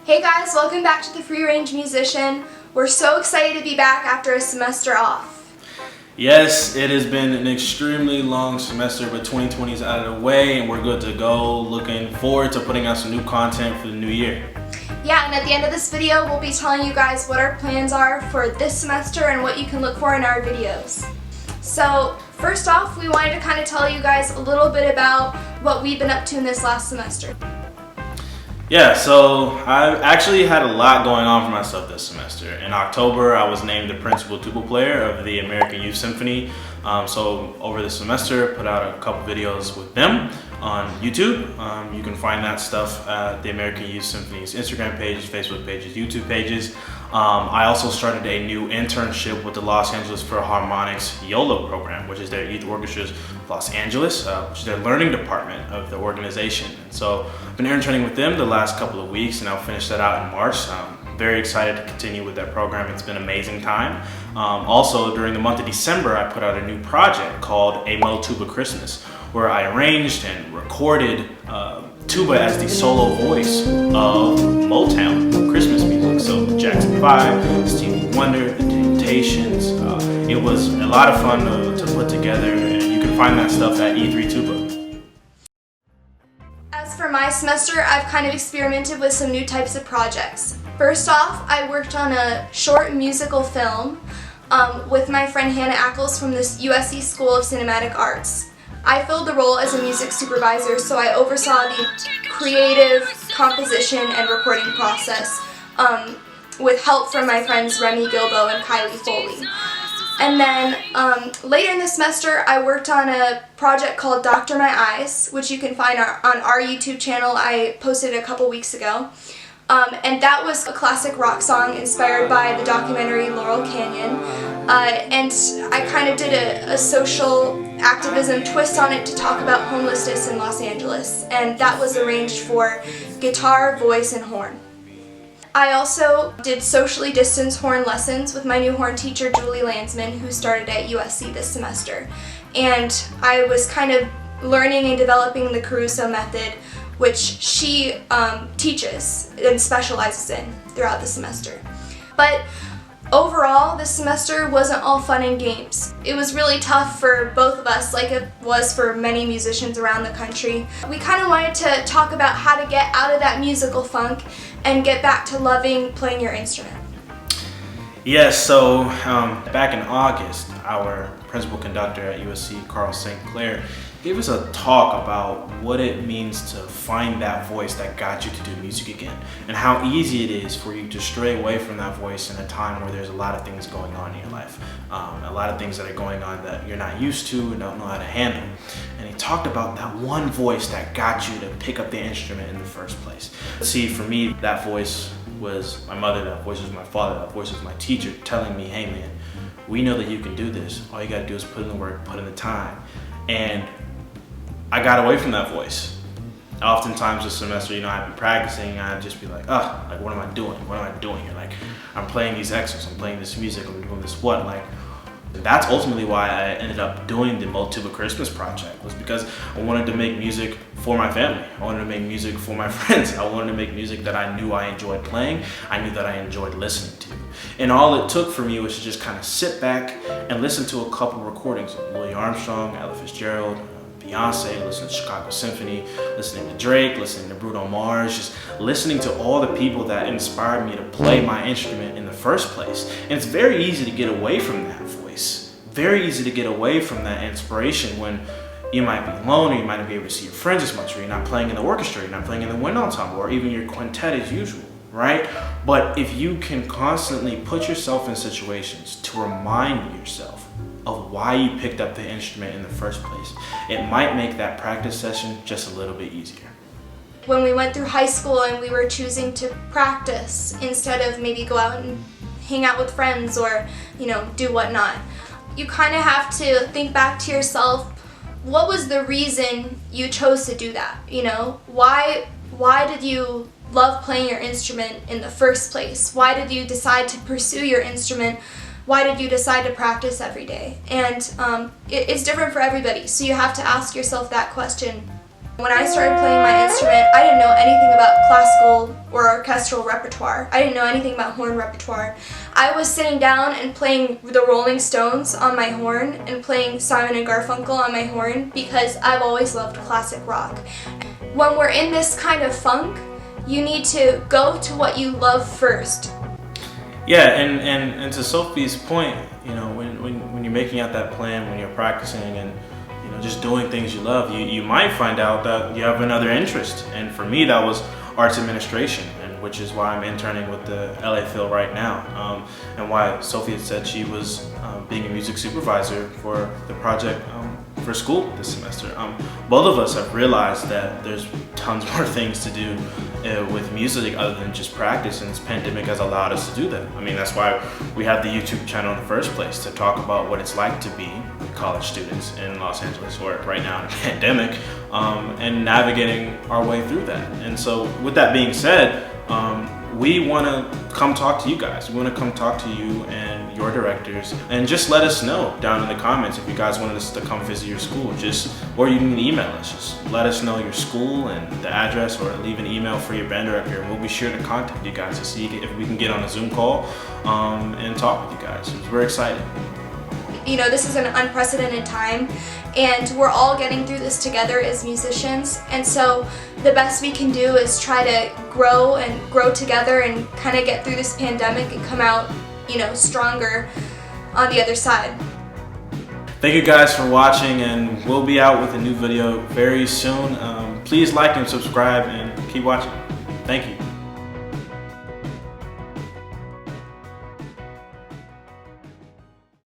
Hey guys, welcome back to the Free Range Musician. We're so excited to be back after a semester off. Yes, it has been an extremely long semester, but 2020 is out of the way and we're good to go. Looking forward to putting out some new content for the new year. Yeah, and at the end of this video, we'll be telling you guys what our plans are for this semester and what you can look for in our videos. So, first off, we wanted to kind of tell you guys a little bit about what we've been up to in this last semester. Yeah, so I've actually had a lot going on for myself this semester. In October, I was named the principal tuba player of the American Youth Symphony. So over the semester, put out a couple videos with them on YouTube. You can find that stuff at the American Youth Symphony's Instagram pages, Facebook pages, YouTube pages. I also started a new internship with the Los Angeles Philharmonic's YOLO program, which is their Youth Orchestras of Los Angeles, which is their learning department of the organization. And so I've been interning with them the last couple of weeks, and I'll finish that out in March. Very excited to continue with that program. It's been an amazing time. Also, during the month of December, I put out a new project called A Mo Tuba Christmas, where I arranged and recorded tuba as the solo voice of Motown Christmas music. So Jackson 5, Stevie Wonder, The Temptations. It was a lot of fun to put together, and you can find that stuff at E3 Tuba. As for my semester, I've kind of experimented with some new types of projects. First off, I worked on a short musical film with my friend Hannah Ackles from the USC School of Cinematic Arts. I filled the role as a music supervisor, so I oversaw the creative composition and recording process with help from my friends Remy Gilbo and Kylie Foley. And then later in the semester, I worked on a project called Doctor My Eyes, which you can find on our YouTube channel. I posted it a couple weeks ago. And that was a classic rock song inspired by the documentary Laurel Canyon. And I kind of did a social activism twist on it to talk about homelessness in Los Angeles. And that was arranged for guitar, voice, and horn. I also did socially distanced horn lessons with my new horn teacher, Julie Landsman, who started at USC this semester. And I was kind of learning and developing the Caruso method, which she teaches and specializes in throughout the semester. But overall, this semester wasn't all fun and games. It was really tough for both of us, like it was for many musicians around the country. We kind of wanted to talk about how to get out of that musical funk and get back to loving playing your instrument. Yes, so back in August, our principal conductor at USC, Carl St. Clair, gave us a talk about what it means to find that voice that got you to do music again, and how easy it is for you to stray away from that voice in a time where there's a lot of things going on in your life, a lot of things that are going on that you're not used to and don't know how to handle. And he talked about that one voice that got you to pick up the instrument in the first place. See, for me, that voice was my mother, that voice was my father, that voice was my teacher telling me, hey man, we know that you can do this. All you gotta do is put in the work, put in the time. And I got away from that voice. Oftentimes this semester, I've been practicing and I'd just be like, what am I doing? What am I doing here? Like, I'm playing these excerpts, I'm playing this music, I'm doing this what? Like, that's ultimately why I ended up doing the Mo Tuba Christmas project, was because I wanted to make music for my family. I wanted to make music for my friends. I wanted to make music that I knew I enjoyed playing, I knew that I enjoyed listening to. And all it took for me was to just kind of sit back and listen to a couple recordings of Louis Armstrong, Ella Fitzgerald, Beyonce, listening to Chicago Symphony, listening to Drake, listening to Bruno Mars, just listening to all the people that inspired me to play my instrument in the first place. And it's very easy to get away from that voice. Very easy to get away from that inspiration when you might be alone, or you might not be able to see your friends as much, or you're not playing in the orchestra, you're not playing in the wind ensemble, or even your quintet as usual, right? But if you can constantly put yourself in situations to remind yourself of why you picked up the instrument in the first place, it might make that practice session just a little bit easier. When we went through high school and we were choosing to practice instead of maybe go out and hang out with friends or, do whatnot, you kind of have to think back to yourself, what was the reason you chose to do that? Why did you love playing your instrument in the first place? Why did you decide to pursue your instrument? Why did you decide to practice every day? And it's different for everybody, so you have to ask yourself that question When I started playing my instrument, I didn't know anything about classical or orchestral repertoire. I didn't know anything about horn repertoire. I was sitting down and playing the Rolling Stones on my horn and playing Simon and Garfunkel on my horn because I've always loved classic rock. When we're in this kind of funk, you need to go to what you love first. Yeah, and to Sophie's point, you know, when you're making out that plan, when you're practicing and just doing things you love, you might find out that you have another interest. And for me, that was arts administration, and which is why I'm interning with the LA Phil right now, and why Sophie had said she was being a music supervisor for the project for school this semester. Both of us have realized that there's tons more things to do with music other than just practice, and this pandemic has allowed us to do that. I mean, that's why we have the YouTube channel in the first place, to talk about what it's like to be college students in Los Angeles, or right now in a pandemic, and navigating our way through that. And so with that being said, we want to come talk to you guys. We want to come talk to you and your directors, and just let us know down in the comments if you guys wanted us to come visit your school, or you can email us. Just let us know your school and the address, or leave an email for your band director, and we'll be sure to contact you guys to see if we can get on a Zoom call and talk with you guys. We're excited. You know, this is an unprecedented time, and we're all getting through this together as musicians, and so the best we can do is try to grow together and kind of get through this pandemic and come out, stronger on the other side. Thank you guys for watching, and we'll be out with a new video very soon. Please like and subscribe and keep watching. Thank you.